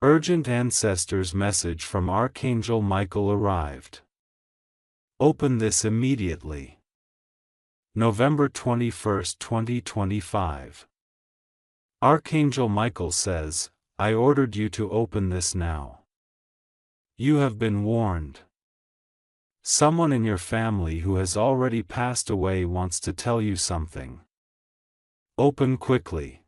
Urgent Ancestor's message from Archangel Michael arrived. Open this immediately. November 21, 2025. Archangel Michael says, I ordered you to open this now. You have been warned. Someone in your family who has already passed away wants to tell you something. Open quickly.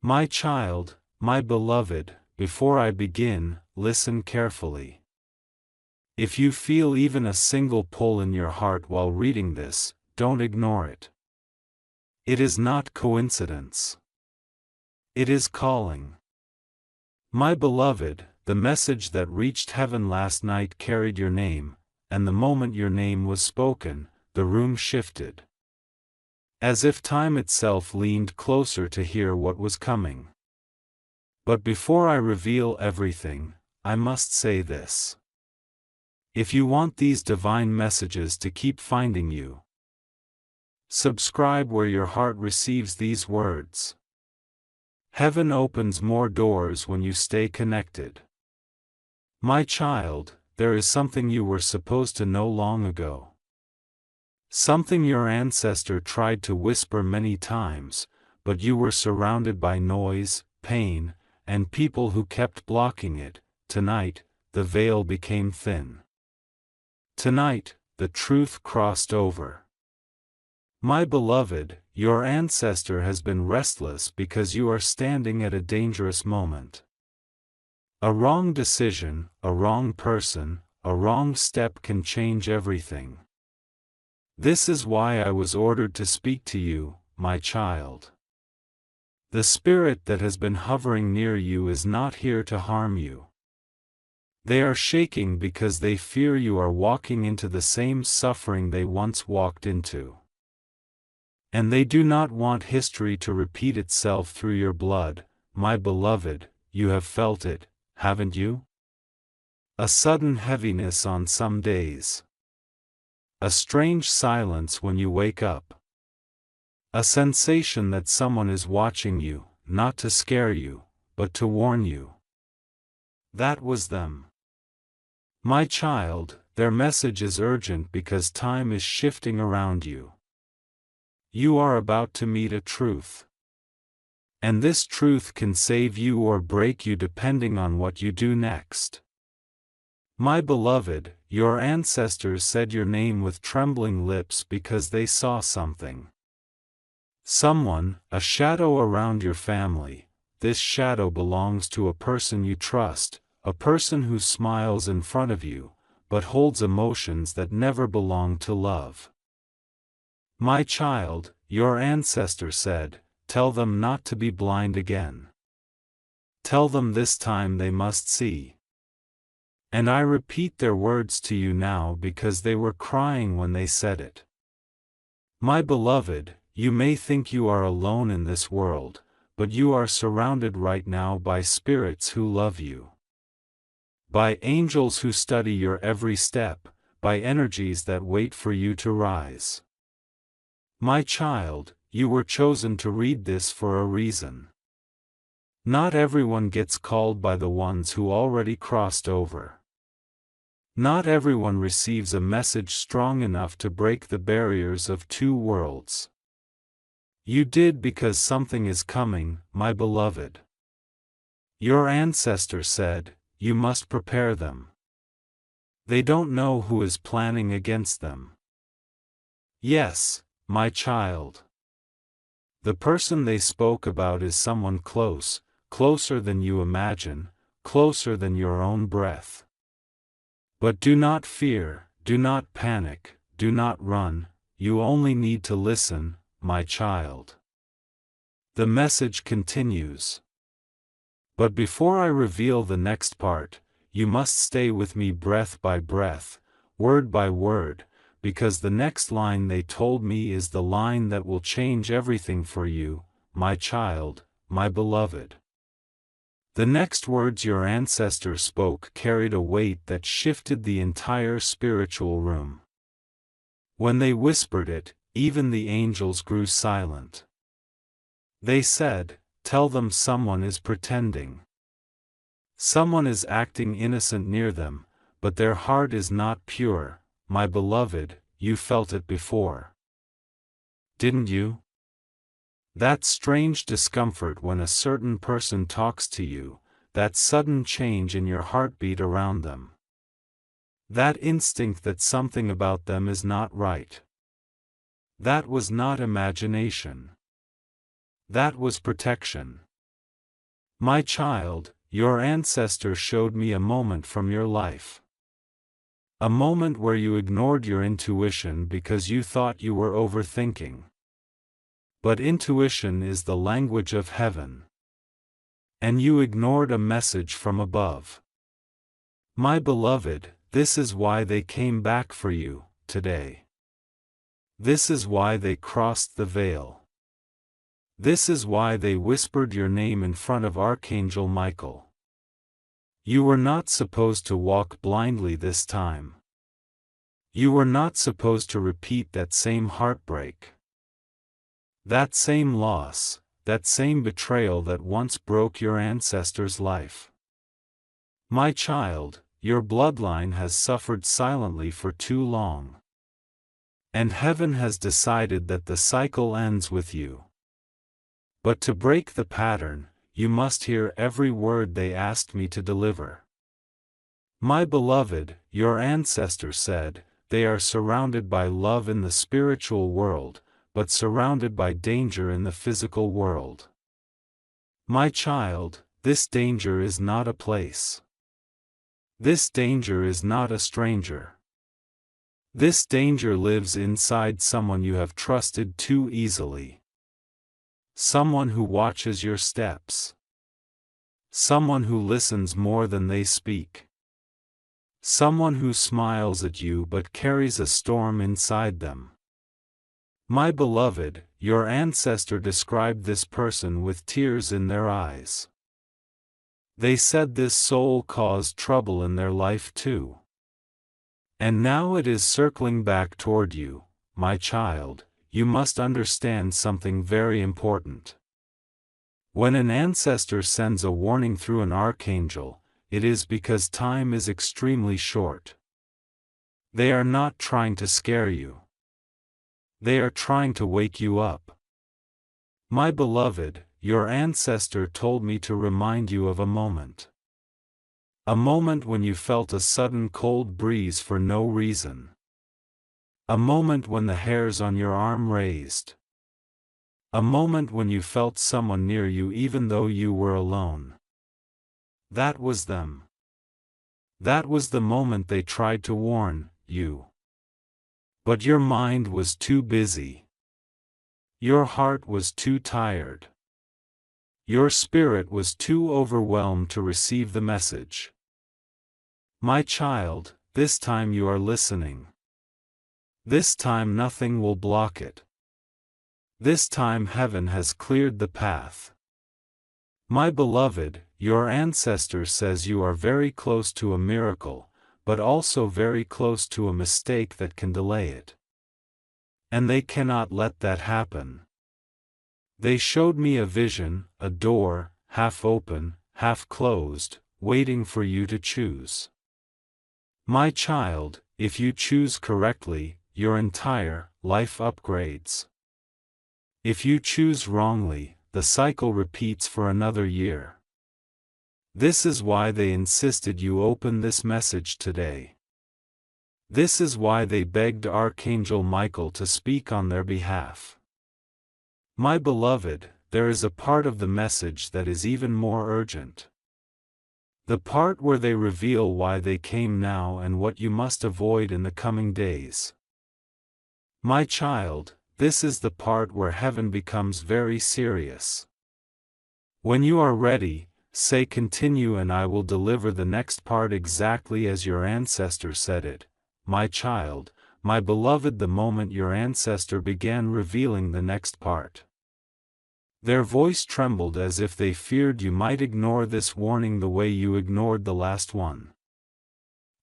My child, my beloved, before I begin, listen carefully. If you feel even a single pull in your heart while reading this, don't ignore it. It is not coincidence. It is calling. My beloved, the message that reached heaven last night carried your name, and the moment your name was spoken, the room shifted. As if time itself leaned closer to hear what was coming. But before I reveal everything, I must say this. If you want these divine messages to keep finding you, subscribe where your heart receives these words. Heaven opens more doors when you stay connected. My child, there is something you were supposed to know long ago. Something your ancestor tried to whisper many times, but you were surrounded by noise, pain, and people who kept blocking it. Tonight, the veil became thin. Tonight, the truth crossed over. My beloved, your ancestor has been restless because you are standing at a dangerous moment. A wrong decision, a wrong person, a wrong step can change everything. This is why I was ordered to speak to you, my child. The spirit that has been hovering near you is not here to harm you. They are shaking because they fear you are walking into the same suffering they once walked into. And they do not want history to repeat itself through your blood, my beloved. You have felt it, haven't you? A sudden heaviness on some days. A strange silence when you wake up. A sensation that someone is watching you, not to scare you, but to warn you. That was them. My child, their message is urgent because time is shifting around you. You are about to meet a truth. And this truth can save you or break you depending on what you do next. My beloved, your ancestors said your name with trembling lips because they saw something. Someone, a shadow around your family. This shadow belongs to a person you trust, a person who smiles in front of you, but holds emotions that never belong to love. My child, your ancestor said, tell them not to be blind again. Tell them this time they must see. And I repeat their words to you now because they were crying when they said it. My beloved, you may think you are alone in this world, but you are surrounded right now by spirits who love you. By angels who study your every step, by energies that wait for you to rise. My child, you were chosen to read this for a reason. Not everyone gets called by the ones who already crossed over. Not everyone receives a message strong enough to break the barriers of two worlds. You did because something is coming, my beloved. Your ancestor said, you must prepare them. They don't know who is planning against them. Yes, my child. The person they spoke about is someone close, closer than you imagine, closer than your own breath. But do not fear, do not panic, do not run, you only need to listen, my child. The message continues. But before I reveal the next part, you must stay with me breath by breath, word by word, because the next line they told me is the line that will change everything for you, my child, my beloved. The next words your ancestor spoke carried a weight that shifted the entire spiritual room. When they whispered it, even the angels grew silent. They said, tell them someone is pretending. Someone is acting innocent near them, but their heart is not pure. My beloved, you felt it before. Didn't you? That strange discomfort when a certain person talks to you, that sudden change in your heartbeat around them. That instinct that something about them is not right. That was not imagination. That was protection. My child, your ancestor showed me a moment from your life. A moment where you ignored your intuition because you thought you were overthinking. But intuition is the language of heaven. And you ignored a message from above. My beloved, this is why they came back for you, today. This is why they crossed the veil. This is why they whispered your name in front of Archangel Michael. You were not supposed to walk blindly this time. You were not supposed to repeat that same heartbreak. That same loss, that same betrayal that once broke your ancestor's life. My child, your bloodline has suffered silently for too long. And heaven has decided that the cycle ends with you. But to break the pattern, you must hear every word they asked me to deliver. My beloved, your ancestor said, they are surrounded by love in the spiritual world, but surrounded by danger in the physical world. My child, this danger is not a place. This danger is not a stranger. This danger lives inside someone you have trusted too easily. Someone who watches your steps. Someone who listens more than they speak. Someone who smiles at you but carries a storm inside them. My beloved, your ancestor described this person with tears in their eyes. They said this soul caused trouble in their life too. And now it is circling back toward you, my child. You must understand something very important. When an ancestor sends a warning through an archangel, it is because time is extremely short. They are not trying to scare you. They are trying to wake you up. My beloved, your ancestor told me to remind you of a moment. A moment when you felt a sudden cold breeze for no reason. A moment when the hairs on your arm raised. A moment when you felt someone near you even though you were alone. That was them. That was the moment they tried to warn you. But your mind was too busy. Your heart was too tired. Your spirit was too overwhelmed to receive the message. My child, this time you are listening. This time nothing will block it. This time heaven has cleared the path. My beloved, your ancestor says you are very close to a miracle, but also very close to a mistake that can delay it. And they cannot let that happen. They showed me a vision, a door, half open, half closed, waiting for you to choose. My child, if you choose correctly, your entire life upgrades. If you choose wrongly, the cycle repeats for another year. This is why they insisted you open this message today. This is why they begged Archangel Michael to speak on their behalf. My beloved, there is a part of the message that is even more urgent. The part where they reveal why they came now and what you must avoid in the coming days. My child, this is the part where heaven becomes very serious. When you are ready, say continue and I will deliver the next part exactly as your ancestor said it. My child, my beloved, the moment your ancestor began revealing the next part. Their voice trembled as if they feared you might ignore this warning the way you ignored the last one.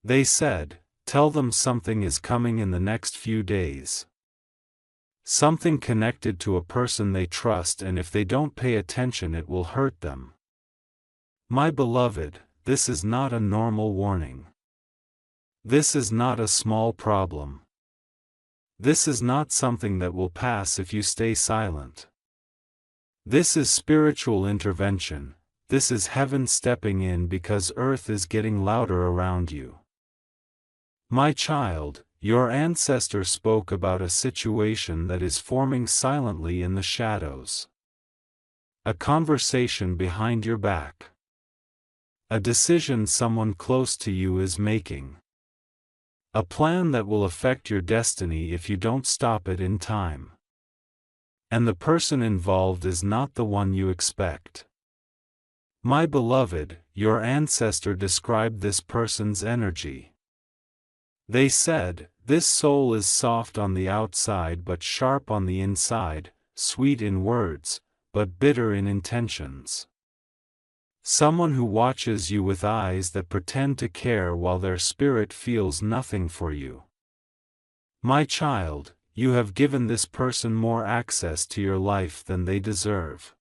They said, tell them something is coming in the next few days. Something connected to a person they trust, and if they don't pay attention it will hurt them. My beloved, this is not a normal warning. This is not a small problem. This is not something that will pass if you stay silent. This is spiritual intervention. This is heaven stepping in because earth is getting louder around you. My child, your ancestor spoke about a situation that is forming silently in the shadows. A conversation behind your back. A decision someone close to you is making. A plan that will affect your destiny if you don't stop it in time. And the person involved is not the one you expect. My beloved, your ancestor described this person's energy. They said, "This soul is soft on the outside but sharp on the inside, sweet in words, but bitter in intentions." Someone who watches you with eyes that pretend to care while their spirit feels nothing for you. My child, you have given this person more access to your life than they deserve.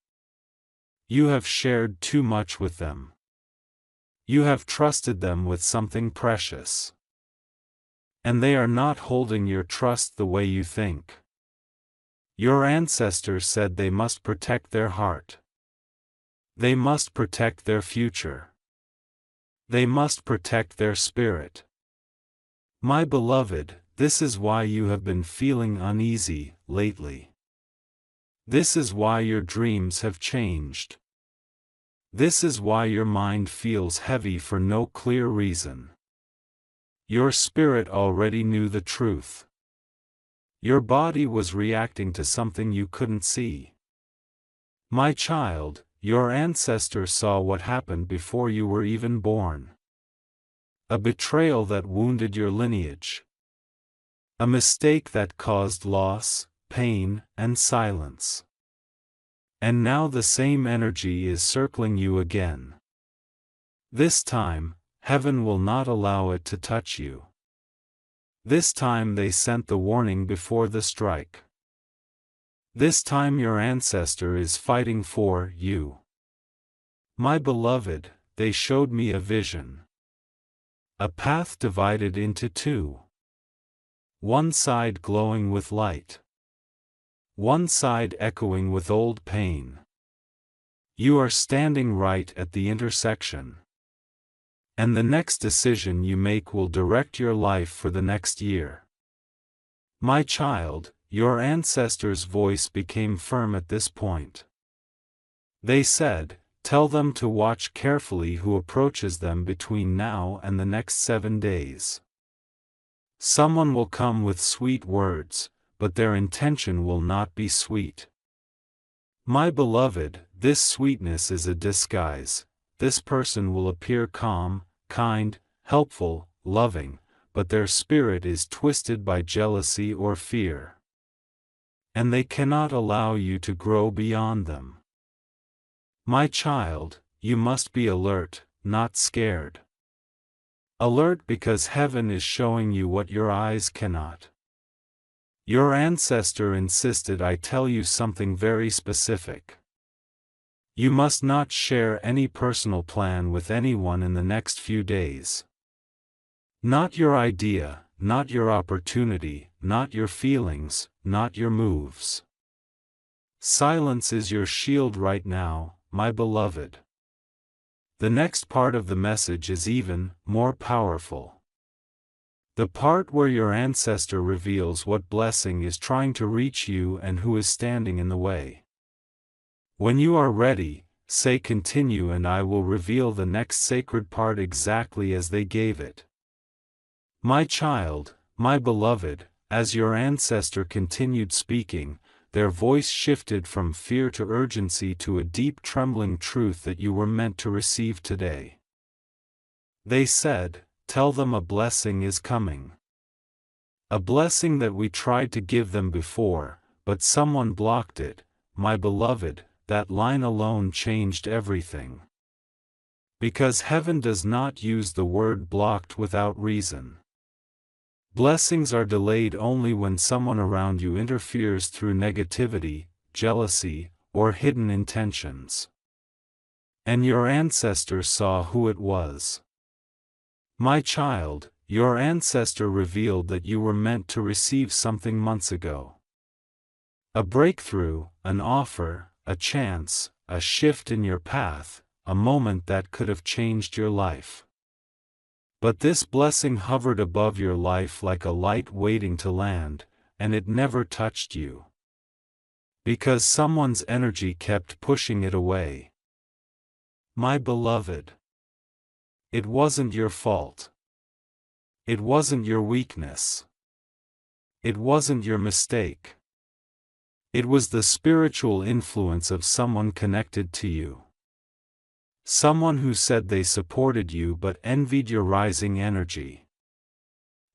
You have shared too much with them. You have trusted them with something precious. And they are not holding your trust the way you think. Your ancestors said they must protect their heart. They must protect their future. They must protect their spirit. My beloved, this is why you have been feeling uneasy lately. This is why your dreams have changed. This is why your mind feels heavy for no clear reason. Your spirit already knew the truth. Your body was reacting to something you couldn't see. My child, your ancestor saw what happened before you were even born. A betrayal that wounded your lineage. A mistake that caused loss, pain, and silence. And now the same energy is circling you again. This time, heaven will not allow it to touch you. This time they sent the warning before the strike. This time your ancestor is fighting for you. My beloved, they showed me a vision. A path divided into two. One side glowing with light. One side echoing with old pain. You are standing right at the intersection. And the next decision you make will direct your life for the next year. My child, your ancestor's voice became firm at this point. They said, "Tell them to watch carefully who approaches them between now and the next 7 days. Someone will come with sweet words, but their intention will not be sweet. My beloved, this sweetness is a disguise. This person will appear calm, kind, helpful, loving, but their spirit is twisted by jealousy or fear. And they cannot allow you to grow beyond them. My child, you must be alert, not scared. Alert because heaven is showing you what your eyes cannot. Your ancestor insisted I tell you something very specific. You must not share any personal plan with anyone in the next few days. Not your idea, not your opportunity, not your feelings, not your moves. Silence is your shield right now, my beloved. The next part of the message is even more powerful. The part where your ancestor reveals what blessing is trying to reach you and who is standing in the way. When you are ready, say continue and I will reveal the next sacred part exactly as they gave it. My child, my beloved, as your ancestor continued speaking, their voice shifted from fear to urgency to a deep trembling truth that you were meant to receive today. They said, "Tell them a blessing is coming. A blessing that we tried to give them before, but someone blocked it." My beloved, that line alone changed everything. Because heaven does not use the word blocked without reason. Blessings are delayed only when someone around you interferes through negativity, jealousy, or hidden intentions. And your ancestor saw who it was. My child, your ancestor revealed that you were meant to receive something months ago. A breakthrough, an offer, a chance, a shift in your path, a moment that could have changed your life. But this blessing hovered above your life like a light waiting to land, and it never touched you. Because someone's energy kept pushing it away. My beloved, it wasn't your fault. It wasn't your weakness. It wasn't your mistake. It was the spiritual influence of someone connected to you. Someone who said they supported you but envied your rising energy.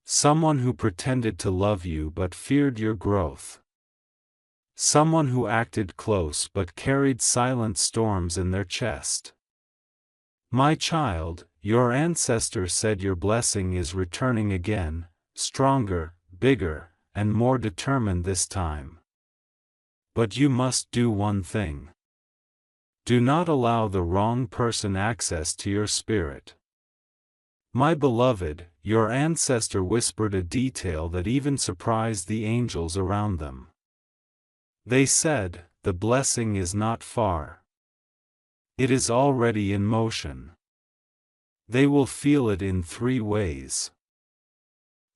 Someone who pretended to love you but feared your growth. Someone who acted close but carried silent storms in their chest. My child, your ancestor said your blessing is returning again, stronger, bigger, and more determined this time. But you must do one thing. Do not allow the wrong person access to your spirit. My beloved, your ancestor whispered a detail that even surprised the angels around them. They said, the blessing is not far. It is already in motion. They will feel it in 3 ways.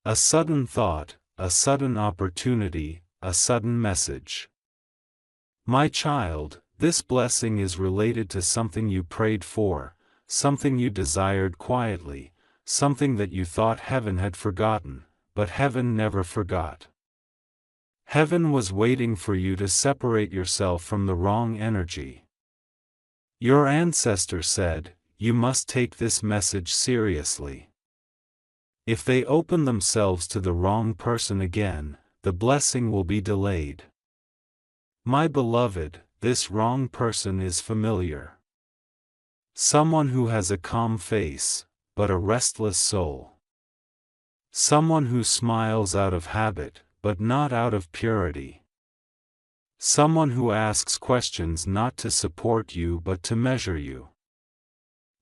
A sudden thought, a sudden opportunity, a sudden message. My child, this blessing is related to something you prayed for, something you desired quietly, something that you thought heaven had forgotten, but heaven never forgot. Heaven was waiting for you to separate yourself from the wrong energy. Your ancestor said, you must take this message seriously. If they open themselves to the wrong person again, the blessing will be delayed. My beloved, this wrong person is familiar. Someone who has a calm face, but a restless soul. Someone who smiles out of habit, but not out of purity. Someone who asks questions not to support you but to measure you.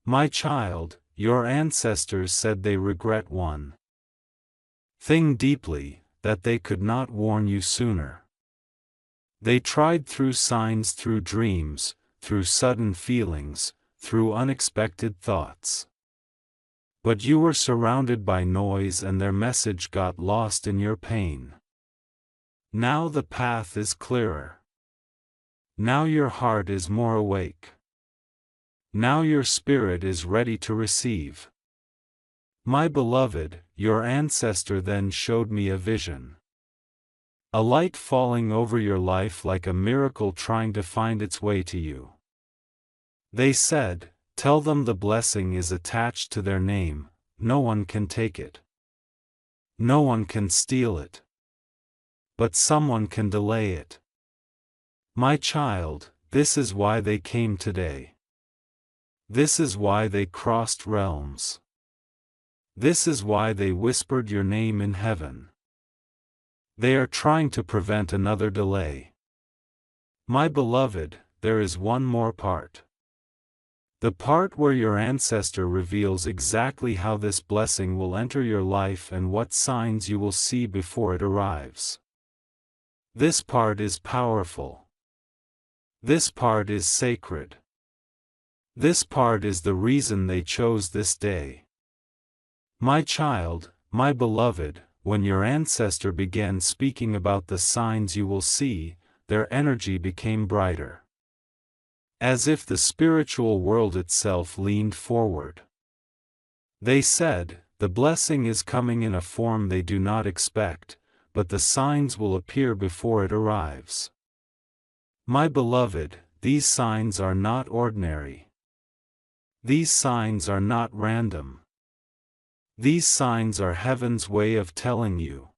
My child, your ancestors said they regret one thing deeply, that they could not warn you sooner. They tried through signs, through dreams, through sudden feelings, through unexpected thoughts. But you were surrounded by noise and their message got lost in your pain. Now the path is clearer. Now your heart is more awake. Now your spirit is ready to receive. My beloved, your ancestor then showed me a vision. A light falling over your life like a miracle trying to find its way to you. They said, tell them the blessing is attached to their name, no one can take it. No one can steal it. But someone can delay it. My child, this is why they came today. This is why they crossed realms. This is why they whispered your name in heaven. They are trying to prevent another delay. My beloved, there is one more part. The part where your ancestor reveals exactly how this blessing will enter your life and what signs you will see before it arrives. This part is powerful. This part is sacred. This part is the reason they chose this day. My child, my beloved, when your ancestor began speaking about the signs you will see, their energy became brighter. As if the spiritual world itself leaned forward. They said, the blessing is coming in a form they do not expect, but the signs will appear before it arrives. My beloved, these signs are not ordinary. These signs are not random. These signs are heaven's way of telling you.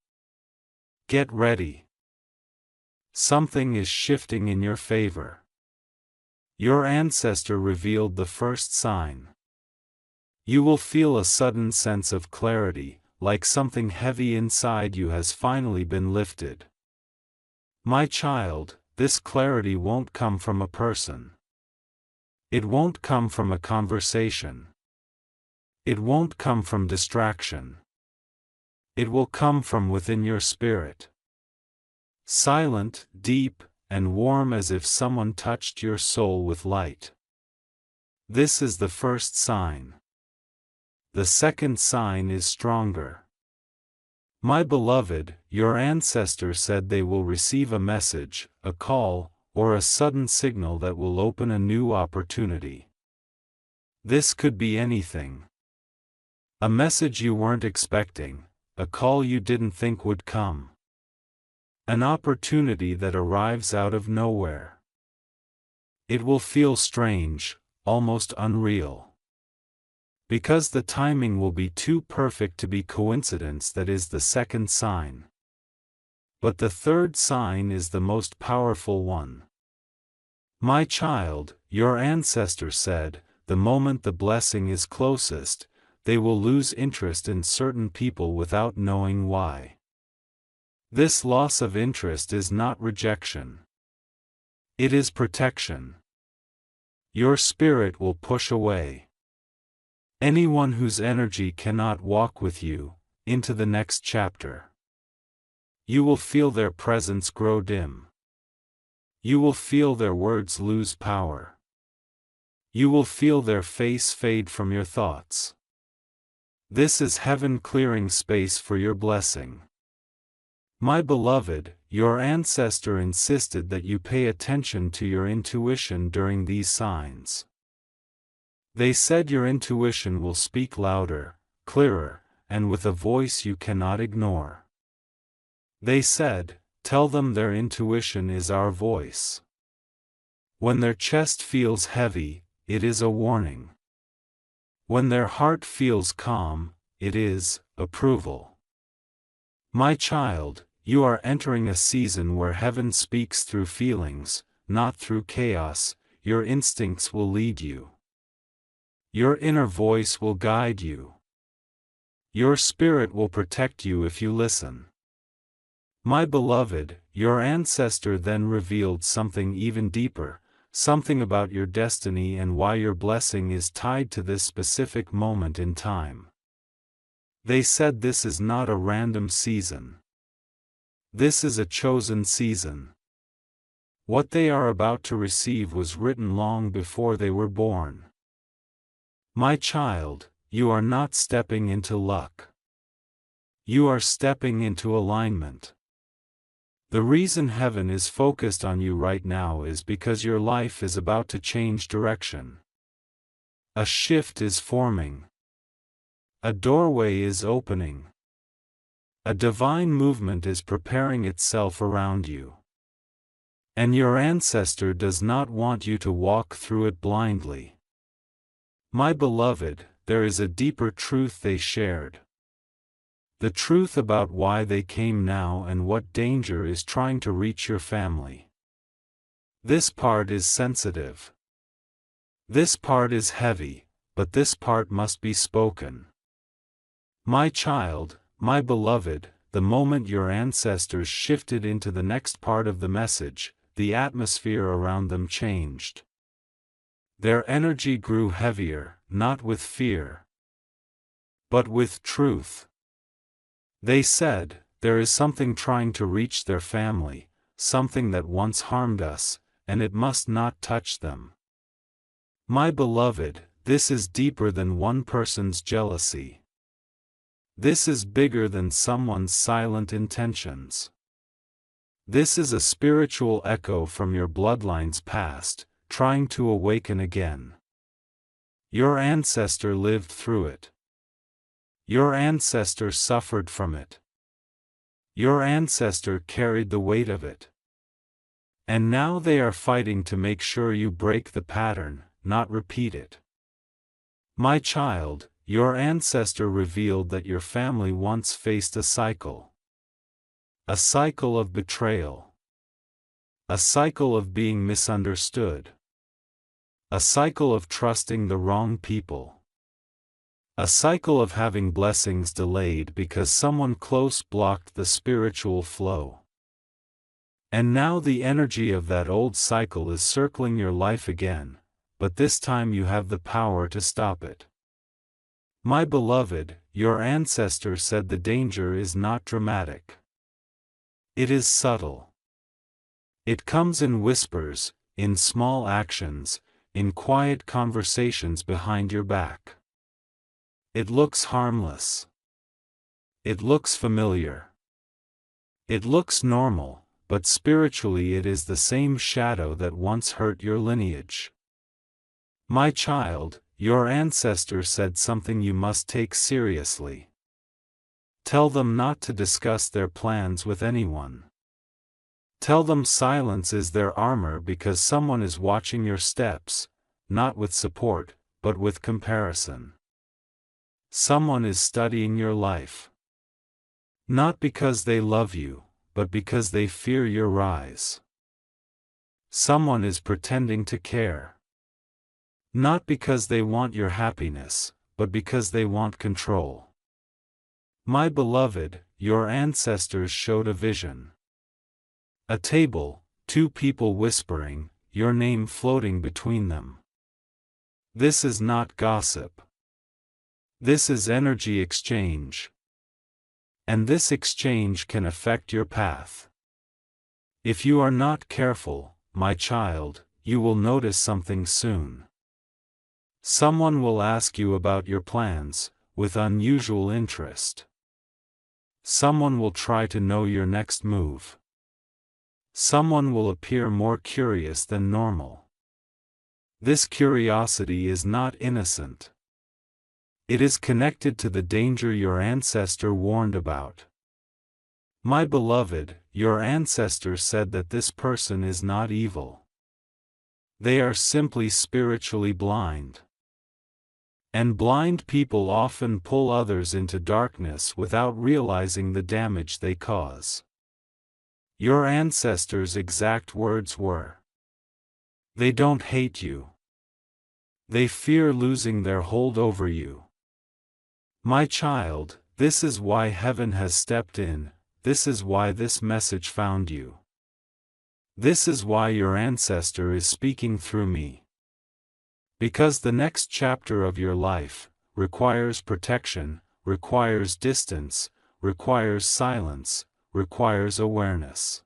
Get ready. Something is shifting in your favor. Your ancestor revealed the first sign. You will feel a sudden sense of clarity, like something heavy inside you has finally been lifted. My child, this clarity won't come from a person. It won't come from a conversation. It won't come from distraction. It will come from within your spirit. Silent, deep, and warm as if someone touched your soul with light. This is the first sign. The second sign is stronger. My beloved, your ancestor said they will receive a message, a call, or a sudden signal that will open a new opportunity. This could be anything. A message you weren't expecting, a call you didn't think would come. An opportunity that arrives out of nowhere. It will feel strange, almost unreal. Because the timing will be too perfect to be coincidence. That is the second sign. But the third sign is the most powerful one. My child, your ancestor said, the moment the blessing is closest, they will lose interest in certain people without knowing why. This loss of interest is not rejection. It is protection. Your spirit will push away anyone whose energy cannot walk with you into the next chapter. You will feel their presence grow dim. You will feel their words lose power. You will feel their face fade from your thoughts. This is heaven clearing space for your blessing. My beloved, your ancestor insisted that you pay attention to your intuition during these signs. They said your intuition will speak louder, clearer, and with a voice you cannot ignore. They said, tell them their intuition is our voice. When their chest feels heavy, it is a warning. When their heart feels calm, it is approval. My child, you are entering a season where heaven speaks through feelings, not through chaos. Your instincts will lead you. Your inner voice will guide you. Your spirit will protect you if you listen. My beloved, your ancestor then revealed something even deeper, something about your destiny and why your blessing is tied to this specific moment in time. They said this is not a random season. This is a chosen season. What they are about to receive was written long before they were born. My child, you are not stepping into luck. You are stepping into alignment. The reason heaven is focused on you right now is because your life is about to change direction. A shift is forming. A doorway is opening. A divine movement is preparing itself around you. And your ancestor does not want you to walk through it blindly. My beloved, there is a deeper truth they shared. The truth about why they came now and what danger is trying to reach your family. This part is sensitive. This part is heavy, but this part must be spoken. My child, my beloved, the moment your ancestors shifted into the next part of the message, the atmosphere around them changed. Their energy grew heavier, not with fear, but with truth. They said, there is something trying to reach their family, something that once harmed us, and it must not touch them. My beloved, this is deeper than one person's jealousy. This is bigger than someone's silent intentions. This is a spiritual echo from your bloodline's past, trying to awaken again. Your ancestor lived through it. Your ancestor suffered from it. Your ancestor carried the weight of it. And now they are fighting to make sure you break the pattern, not repeat it. My child, your ancestor revealed that your family once faced a cycle. A cycle of betrayal. A cycle of being misunderstood. A cycle of trusting the wrong people. A cycle of having blessings delayed because someone close blocked the spiritual flow. And now the energy of that old cycle is circling your life again, but this time you have the power to stop it. My beloved, your ancestor said the danger is not dramatic. It is subtle. It comes in whispers, in small actions, in quiet conversations behind your back. It looks harmless. It looks familiar. It looks normal, but spiritually it is the same shadow that once hurt your lineage. My child, your ancestor said something you must take seriously. Tell them not to discuss their plans with anyone. Tell them silence is their armor because someone is watching your steps, not with support, but with comparison. Someone is studying your life. Not because they love you, but because they fear your rise. Someone is pretending to care. Not because they want your happiness, but because they want control. My beloved, your ancestors showed a vision. A table, two people whispering, your name floating between them. This is not gossip. This is energy exchange. And this exchange can affect your path. If you are not careful, my child, you will notice something soon. Someone will ask you about your plans, with unusual interest. Someone will try to know your next move. Someone will appear more curious than normal. This curiosity is not innocent. It is connected to the danger your ancestor warned about. My beloved, your ancestor said that this person is not evil. They are simply spiritually blind. And blind people often pull others into darkness without realizing the damage they cause. Your ancestors' exact words were, "They don't hate you. They fear losing their hold over you." My child, this is why heaven has stepped in, this is why this message found you. This is why your ancestor is speaking through me. Because the next chapter of your life requires protection, requires distance, requires silence, requires awareness.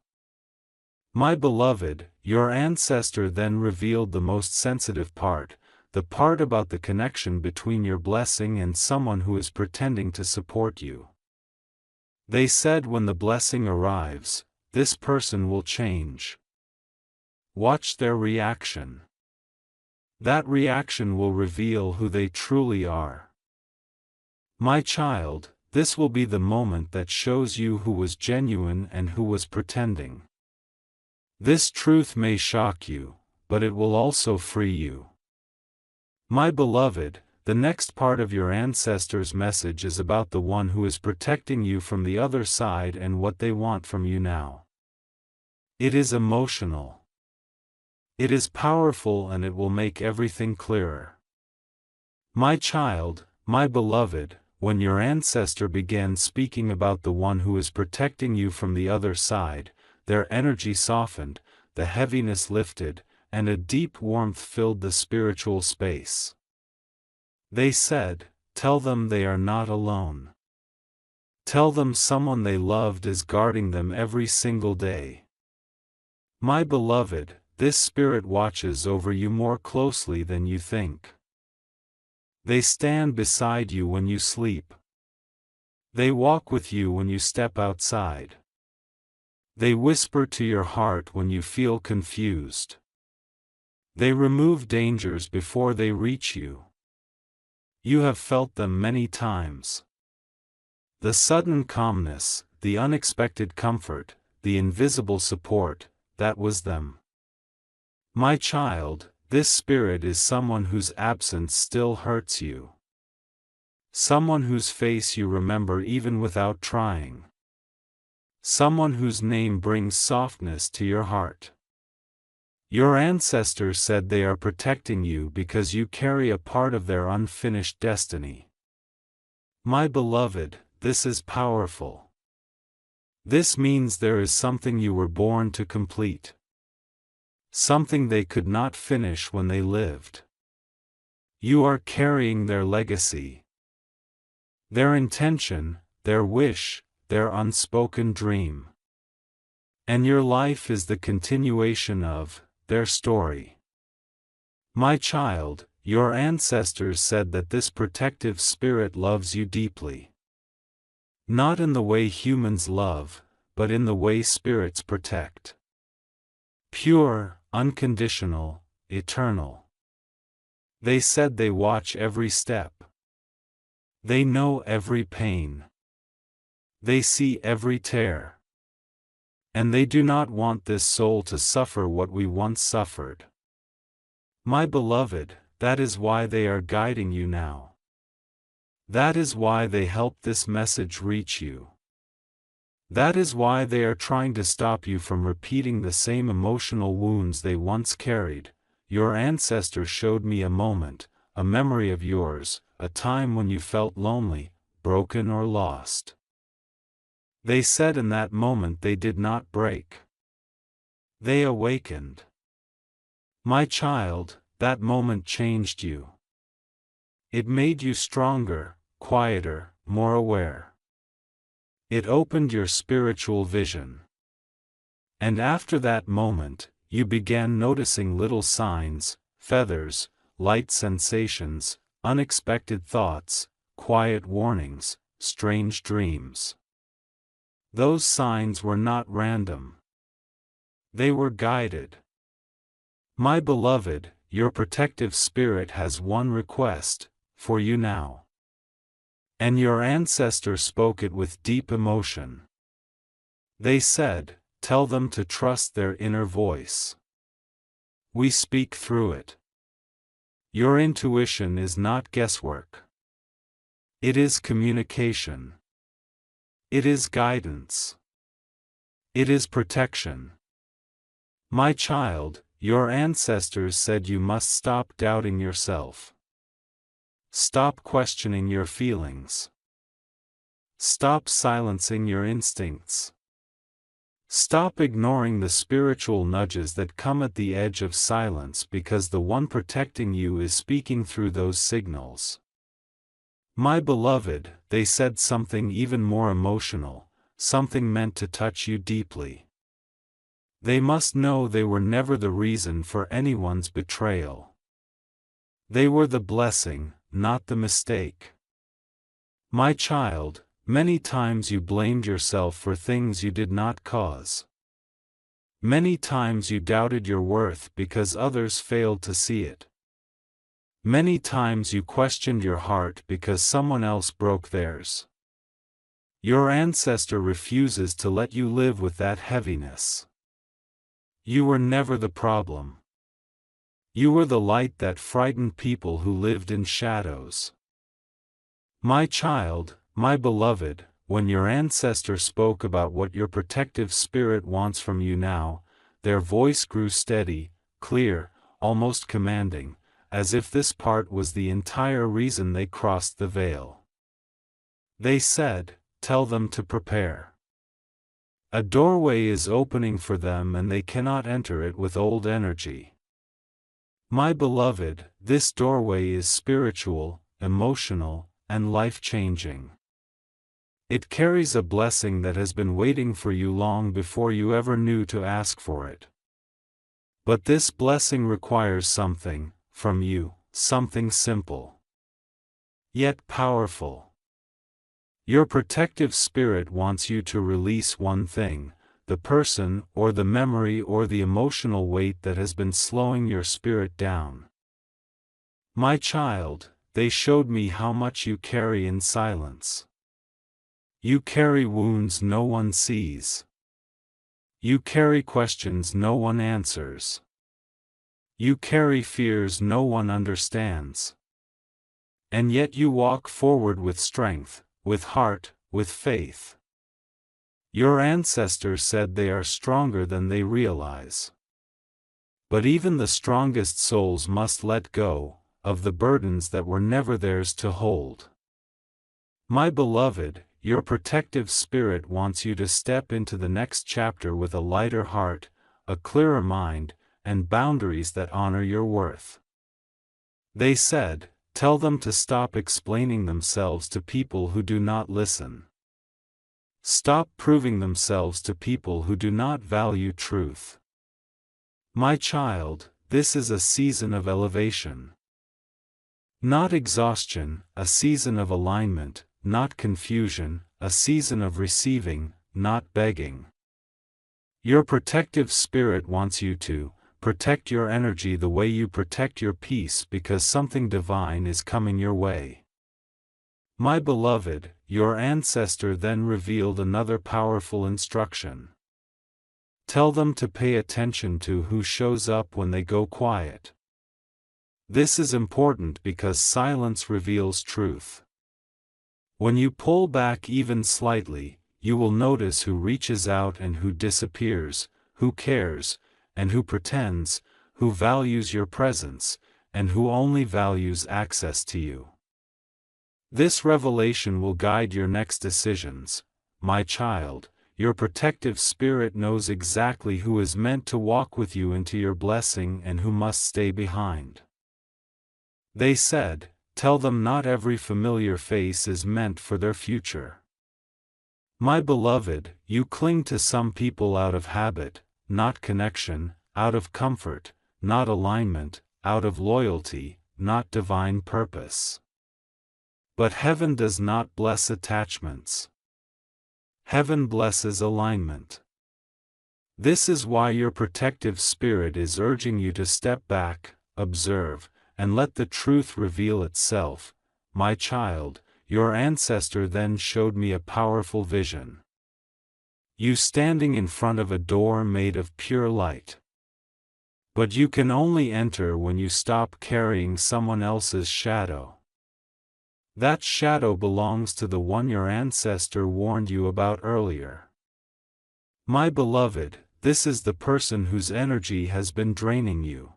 My beloved, your ancestor then revealed the most sensitive part, the part about the connection between your blessing and someone who is pretending to support you. They said when the blessing arrives, this person will change. Watch their reaction. That reaction will reveal who they truly are. My child, this will be the moment that shows you who was genuine and who was pretending. This truth may shock you, but it will also free you. My beloved, the next part of your ancestors' message is about the one who is protecting you from the other side and what they want from you now. It is emotional. It is powerful and it will make everything clearer. My child, my beloved, when your ancestor began speaking about the one who is protecting you from the other side, their energy softened, the heaviness lifted, and a deep warmth filled the spiritual space. They said, tell them they are not alone. Tell them someone they loved is guarding them every single day. My beloved, this spirit watches over you more closely than you think. They stand beside you when you sleep. They walk with you when you step outside. They whisper to your heart when you feel confused. They remove dangers before they reach you. You have felt them many times. The sudden calmness, the unexpected comfort, the invisible support, that was them. My child, this spirit is someone whose absence still hurts you. Someone whose face you remember even without trying. Someone whose name brings softness to your heart. Your ancestors said they are protecting you because you carry a part of their unfinished destiny. My beloved, this is powerful. This means there is something you were born to complete. Something they could not finish when they lived. You are carrying their legacy. Their intention, their wish, their unspoken dream. And your life is the continuation of their story. My child, your ancestors said that this protective spirit loves you deeply. Not in the way humans love, but in the way spirits protect. Pure, unconditional, eternal. They said they watch every step. They know every pain. They see every tear. And they do not want this soul to suffer what we once suffered. My beloved, that is why they are guiding you now. That is why they helped this message reach you. That is why they are trying to stop you from repeating the same emotional wounds they once carried. Your ancestors showed me a moment, a memory of yours, a time when you felt lonely, broken or lost. They said in that moment they did not break. They awakened. My child, that moment changed you. It made you stronger, quieter, more aware. It opened your spiritual vision. And after that moment, you began noticing little signs, feathers, light sensations, unexpected thoughts, quiet warnings, strange dreams. Those signs were not random. They were guided. My beloved, your protective spirit has one request, for you now. And your ancestor spoke it with deep emotion. They said, tell them to trust their inner voice. We speak through it. Your intuition is not guesswork. It is communication. It is guidance. It is protection. My child, your ancestors said you must stop doubting yourself. Stop questioning your feelings. Stop silencing your instincts. Stop ignoring the spiritual nudges that come at the edge of silence because the one protecting you is speaking through those signals. My beloved, they said something even more emotional, something meant to touch you deeply. They must know they were never the reason for anyone's betrayal. They were the blessing, not the mistake. My child, many times you blamed yourself for things you did not cause. Many times you doubted your worth because others failed to see it. Many times you questioned your heart because someone else broke theirs. Your ancestor refuses to let you live with that heaviness. You were never the problem. You were the light that frightened people who lived in shadows. My child, my beloved, when your ancestor spoke about what your protective spirit wants from you now, their voice grew steady, clear, almost commanding, as if this part was the entire reason they crossed the veil. They said, tell them to prepare. A doorway is opening for them and they cannot enter it with old energy. My beloved, this doorway is spiritual, emotional, and life-changing. It carries a blessing that has been waiting for you long before you ever knew to ask for it. But this blessing requires something, from you, something simple, yet powerful. Your protective spirit wants you to release one thing, the person or the memory or the emotional weight that has been slowing your spirit down. My child, they showed me how much you carry in silence. You carry wounds no one sees. You carry questions no one answers. You carry fears no one understands. And yet you walk forward with strength, with heart, with faith. Your ancestors said they are stronger than they realize. But even the strongest souls must let go of the burdens that were never theirs to hold. My beloved, your protective spirit wants you to step into the next chapter with a lighter heart, a clearer mind, and boundaries that honor your worth. They said, Tell them to stop explaining themselves to people who do not listen. Stop proving themselves to people who do not value truth. My child, this is a season of elevation. Not exhaustion, a season of alignment, not confusion, a season of receiving, not begging. Your protective spirit wants you to protect your energy the way you protect your peace, because something divine is coming your way. My beloved, your ancestor then revealed another powerful instruction. Tell them to pay attention to who shows up when they go quiet. This is important because silence reveals truth. When you pull back even slightly, you will notice who reaches out and who disappears, who cares, and who pretends, who values your presence, and who only values access to you. This revelation will guide your next decisions, my child. Your protective spirit knows exactly who is meant to walk with you into your blessing and who must stay behind. They said, tell them not every familiar face is meant for their future. My beloved, you cling to some people out of habit, not connection, out of comfort, not alignment, out of loyalty, not divine purpose. But heaven does not bless attachments. Heaven blesses alignment. This is why your protective spirit is urging you to step back, observe, and let the truth reveal itself. My child, your ancestor then showed me a powerful vision. You standing in front of a door made of pure light. But you can only enter when you stop carrying someone else's shadow. That shadow belongs to the one your ancestor warned you about earlier. My beloved, this is the person whose energy has been draining you.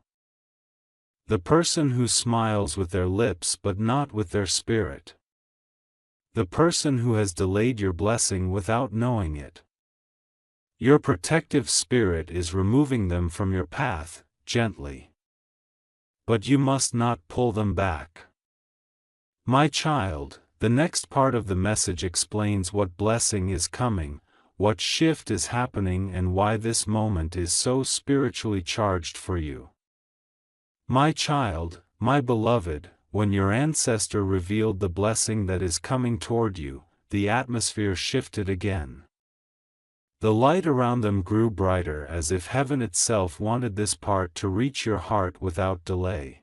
The person who smiles with their lips but not with their spirit. The person who has delayed your blessing without knowing it. Your protective spirit is removing them from your path, gently. But you must not pull them back. My child, the next part of the message explains what blessing is coming, what shift is happening, and why this moment is so spiritually charged for you. My child, my beloved, when your ancestor revealed the blessing that is coming toward you, the atmosphere shifted again. The light around them grew brighter, as if heaven itself wanted this part to reach your heart without delay.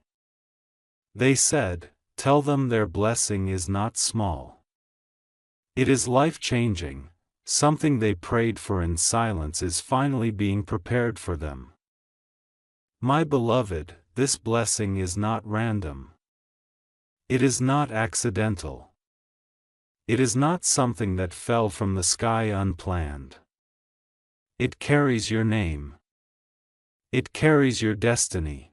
They said, tell them their blessing is not small. It is life-changing. Something they prayed for in silence is finally being prepared for them. My beloved, this blessing is not random. It is not accidental. It is not something that fell from the sky unplanned. It carries your name. It carries your destiny.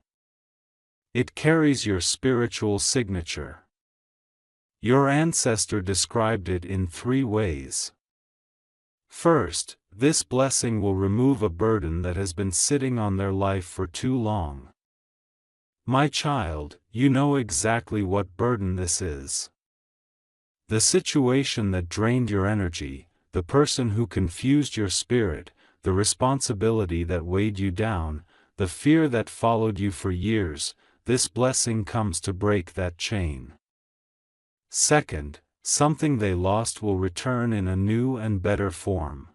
It carries your spiritual signature. Your ancestor described it in 3 ways. First, this blessing will remove a burden that has been sitting on their life for too long. My child, you know exactly what burden this is. The situation that drained your energy, the person who confused your spirit, the responsibility that weighed you down, the fear that followed you for years. This blessing comes to break that chain. Second, something they lost will return in a new and better form.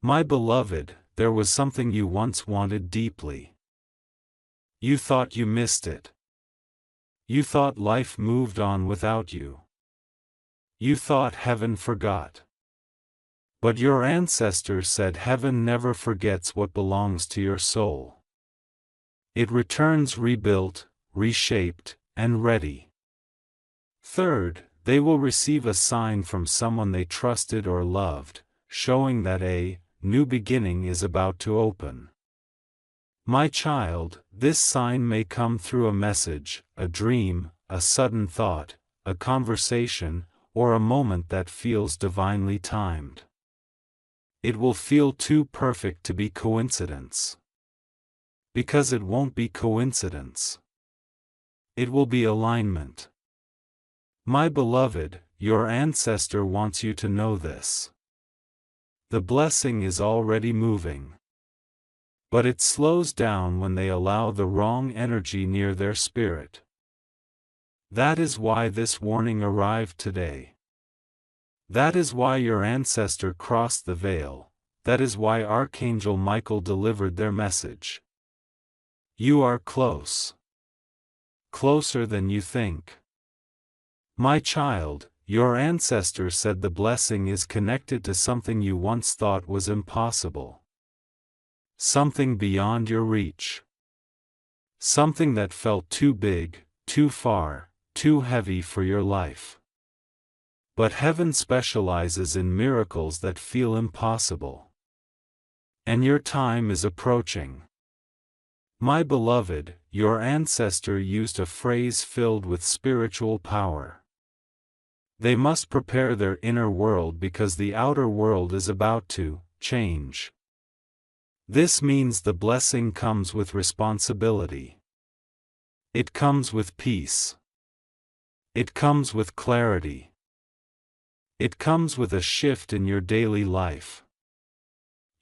My beloved, there was something you once wanted deeply. You thought you missed it. You thought life moved on without you. You thought heaven forgot. But your ancestors said heaven never forgets what belongs to your soul. It returns rebuilt, reshaped, and ready. Third, they will receive a sign from someone they trusted or loved, showing that a new beginning is about to open. My child, this sign may come through a message, a dream, a sudden thought, a conversation, or a moment that feels divinely timed. It will feel too perfect to be coincidence. Because it won't be coincidence. It will be alignment. My beloved, your ancestor wants you to know this. The blessing is already moving. But it slows down when they allow the wrong energy near their spirit. That is why this warning arrived today. That is why your ancestor crossed the veil. That is why Archangel Michael delivered their message. You are close. Closer than you think. My child, your ancestor said the blessing is connected to something you once thought was impossible. Something beyond your reach. Something that felt too big, too far, too heavy for your life. But heaven specializes in miracles that feel impossible. And your time is approaching. My beloved, your ancestor used a phrase filled with spiritual power. They must prepare their inner world because the outer world is about to change. This means the blessing comes with responsibility. It comes with peace. It comes with clarity. It comes with a shift in your daily life.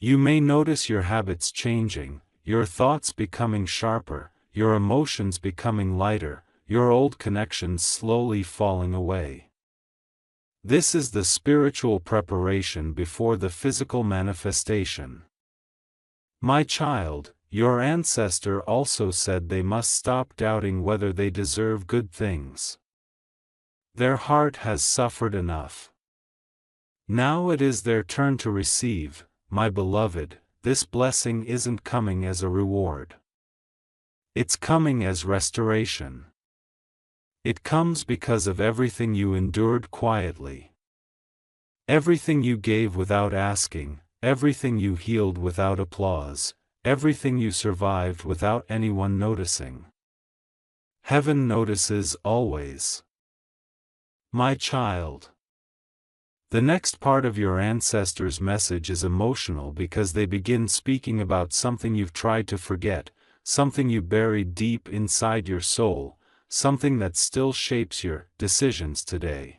You may notice your habits changing, your thoughts becoming sharper, your emotions becoming lighter, your old connections slowly falling away. This is the spiritual preparation before the physical manifestation. My child, your ancestor also said they must stop doubting whether they deserve good things. Their heart has suffered enough. Now it is their turn to receive. My beloved, this blessing isn't coming as a reward. It's coming as restoration. It comes because of everything you endured quietly. Everything you gave without asking, everything you healed without applause, everything you survived without anyone noticing. Heaven notices always. My child. The next part of your ancestors' message is emotional because they begin speaking about something you've tried to forget, something you buried deep inside your soul, something that still shapes your decisions today.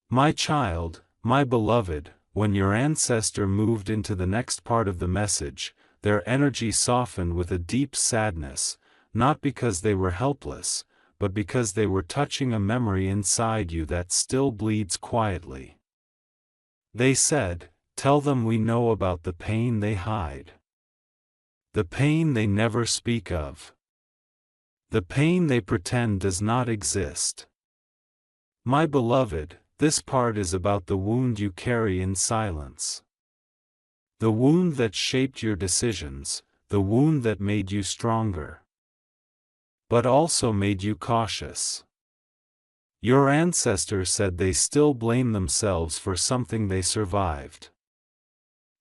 My child, my beloved, when your ancestor moved into the next part of the message, their energy softened with a deep sadness, not because they were helpless, but because they were touching a memory inside you that still bleeds quietly. They said, tell them we know about the pain they hide. The pain they never speak of. The pain they pretend does not exist. My beloved, this part is about the wound you carry in silence. The wound that shaped your decisions, the wound that made you stronger. But also made you cautious. Your ancestors said they still blame themselves for something they survived.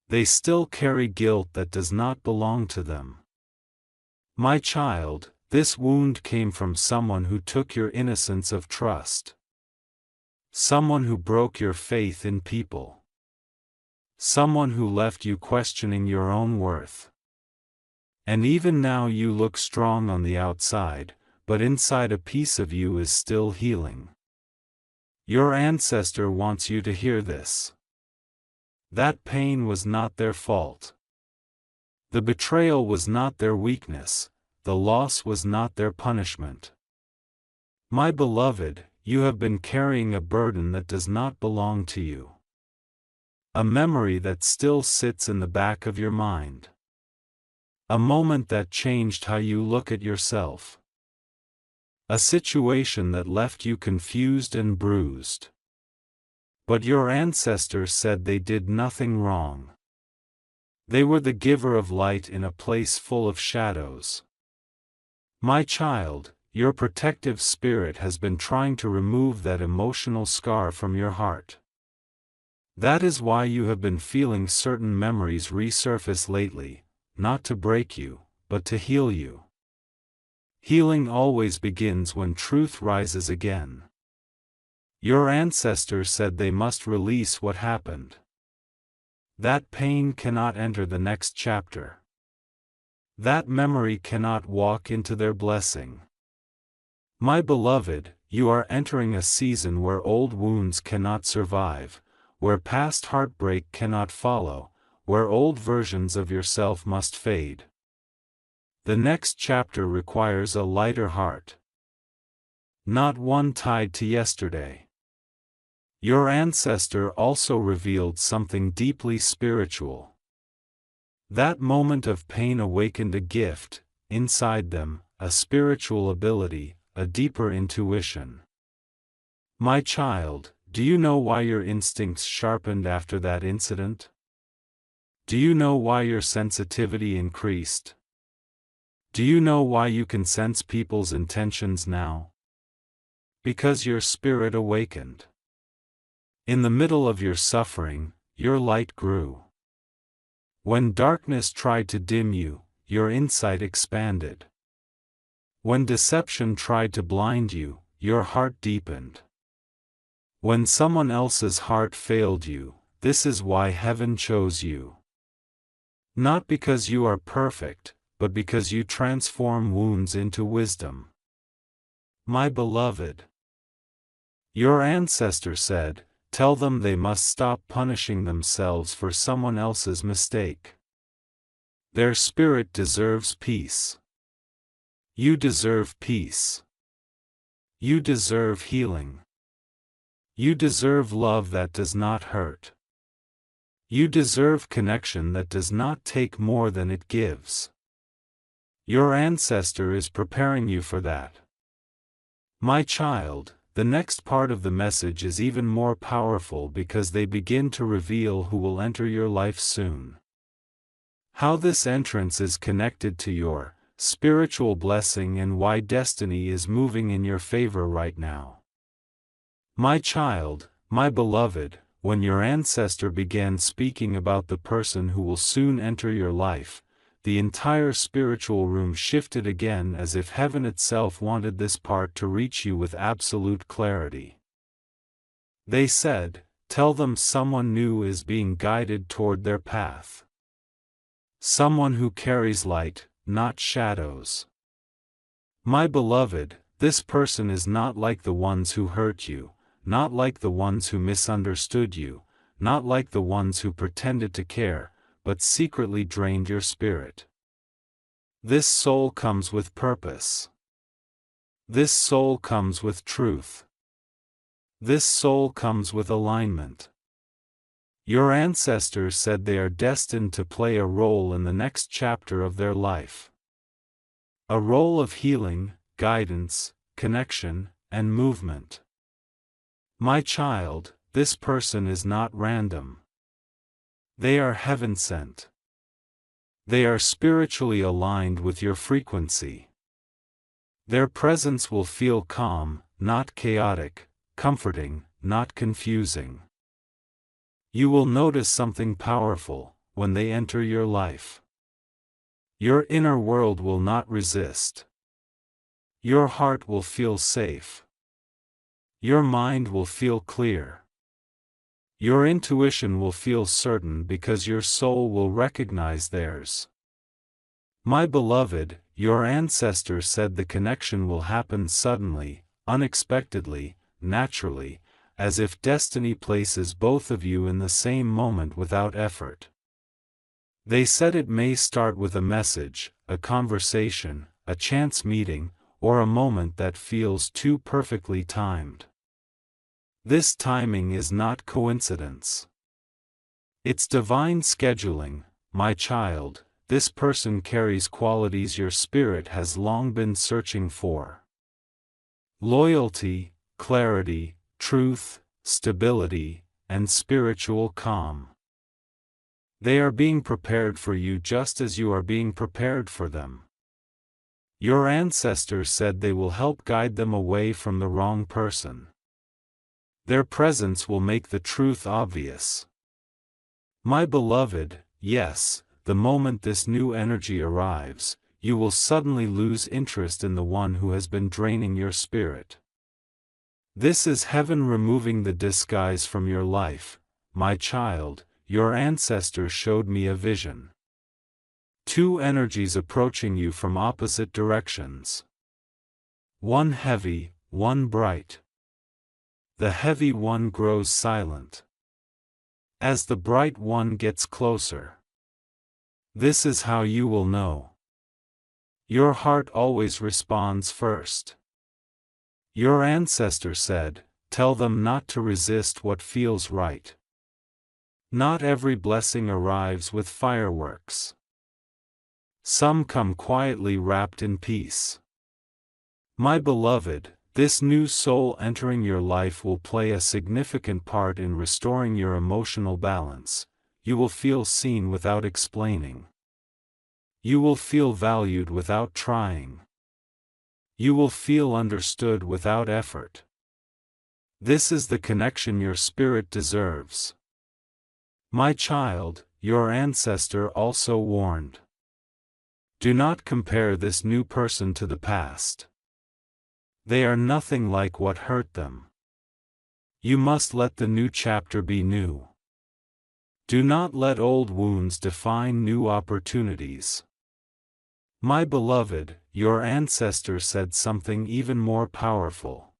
They still carry guilt that does not belong to them. My child, this wound came from someone who took your innocence of trust. Someone who broke your faith in people. Someone who left you questioning your own worth. And even now you look strong on the outside, but inside a piece of you is still healing. Your ancestor wants you to hear this. That pain was not their fault. The betrayal was not their weakness, the loss was not their punishment. My beloved, you have been carrying a burden that does not belong to you. A memory that still sits in the back of your mind. A moment that changed how you look at yourself. A situation that left you confused and bruised. But your ancestors said they did nothing wrong. They were the giver of light in a place full of shadows. My child, your protective spirit has been trying to remove that emotional scar from your heart. That is why you have been feeling certain memories resurface lately, not to break you, but to heal you. Healing always begins when truth rises again. Your ancestors said they must release what happened. That pain cannot enter the next chapter. That memory cannot walk into their blessing. My beloved, you are entering a season where old wounds cannot survive, where past heartbreak cannot follow, where old versions of yourself must fade. The next chapter requires a lighter heart, not one tied to yesterday. Your ancestor also revealed something deeply spiritual. That moment of pain awakened a gift, inside them, a spiritual ability, a deeper intuition. My child, do you know why your instincts sharpened after that incident? Do you know why your sensitivity increased? Do you know why you can sense people's intentions now? Because your spirit awakened. In the middle of your suffering, your light grew. When darkness tried to dim you, your insight expanded. When deception tried to blind you, your heart deepened. When someone else's heart failed you, this is why heaven chose you. Not because you are perfect, but because you transform wounds into wisdom. My beloved, your ancestor said, tell them they must stop punishing themselves for someone else's mistake. Their spirit deserves peace. You deserve peace. You deserve healing. You deserve love that does not hurt. You deserve connection that does not take more than it gives. Your ancestor is preparing you for that. My child, the next part of the message is even more powerful because they begin to reveal who will enter your life soon. How this entrance is connected to your spiritual blessing and why destiny is moving in your favor right now. My child, my beloved, when your ancestor began speaking about the person who will soon enter your life, the entire spiritual room shifted again as if heaven itself wanted this part to reach you with absolute clarity. They said, tell them someone new is being guided toward their path. Someone who carries light, not shadows. My beloved, this person is not like the ones who hurt you, not like the ones who misunderstood you, not like the ones who pretended to care, but secretly drained your spirit. This soul comes with purpose. This soul comes with truth. This soul comes with alignment. Your ancestors said they are destined to play a role in the next chapter of their life. A role of healing, guidance, connection, and movement. My child, this person is not random. They are heaven-sent. They are spiritually aligned with your frequency. Their presence will feel calm, not chaotic, comforting, not confusing. You will notice something powerful when they enter your life. Your inner world will not resist. Your heart will feel safe. Your mind will feel clear. Your intuition will feel certain because your soul will recognize theirs. My beloved, your ancestor said the connection will happen suddenly, unexpectedly, naturally, as if destiny places both of you in the same moment without effort. They said it may start with a message, a conversation, a chance meeting, or a moment that feels too perfectly timed. This timing is not coincidence. It's divine scheduling, my child. This person carries qualities your spirit has long been searching for. Loyalty, clarity, truth, stability, and spiritual calm. They are being prepared for you just as you are being prepared for them. Your ancestors said they will help guide them away from the wrong person. Their presence will make the truth obvious. My beloved, yes, the moment this new energy arrives, you will suddenly lose interest in the one who has been draining your spirit. This is heaven removing the disguise from your life, my child. Your ancestors showed me a vision. Two energies approaching you from opposite directions. One heavy, one bright. The heavy one grows silent as the bright one gets closer. This is how you will know. Your heart always responds first. Your ancestor said, "Tell them not to resist what feels right." Not every blessing arrives with fireworks. Some come quietly wrapped in peace. My beloved, this new soul entering your life will play a significant part in restoring your emotional balance. You will feel seen without explaining. You will feel valued without trying. You will feel understood without effort. This is the connection your spirit deserves. My child, your ancestor also warned. Do not compare this new person to the past. They are nothing like what hurt them. You must let the new chapter be new. Do not let old wounds define new opportunities. My beloved, your ancestor said something even more powerful.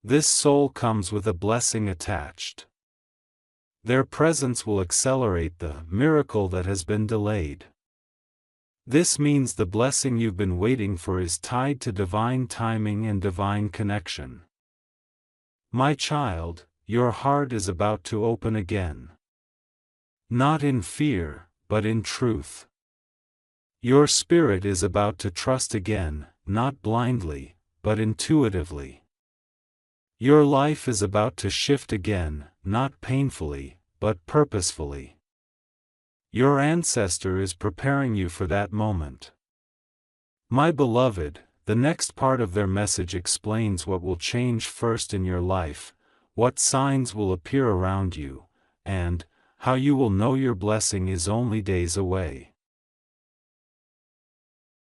This soul comes with a blessing attached. Their presence will accelerate the miracle that has been delayed. This means the blessing you've been waiting for is tied to divine timing and divine connection. My child, your heart is about to open again. Not in fear, but in truth. Your spirit is about to trust again, not blindly, but intuitively. Your life is about to shift again, not painfully, but purposefully. Your ancestor is preparing you for that moment. My beloved, the next part of their message explains what will change first in your life, what signs will appear around you, and how you will know your blessing is only days away.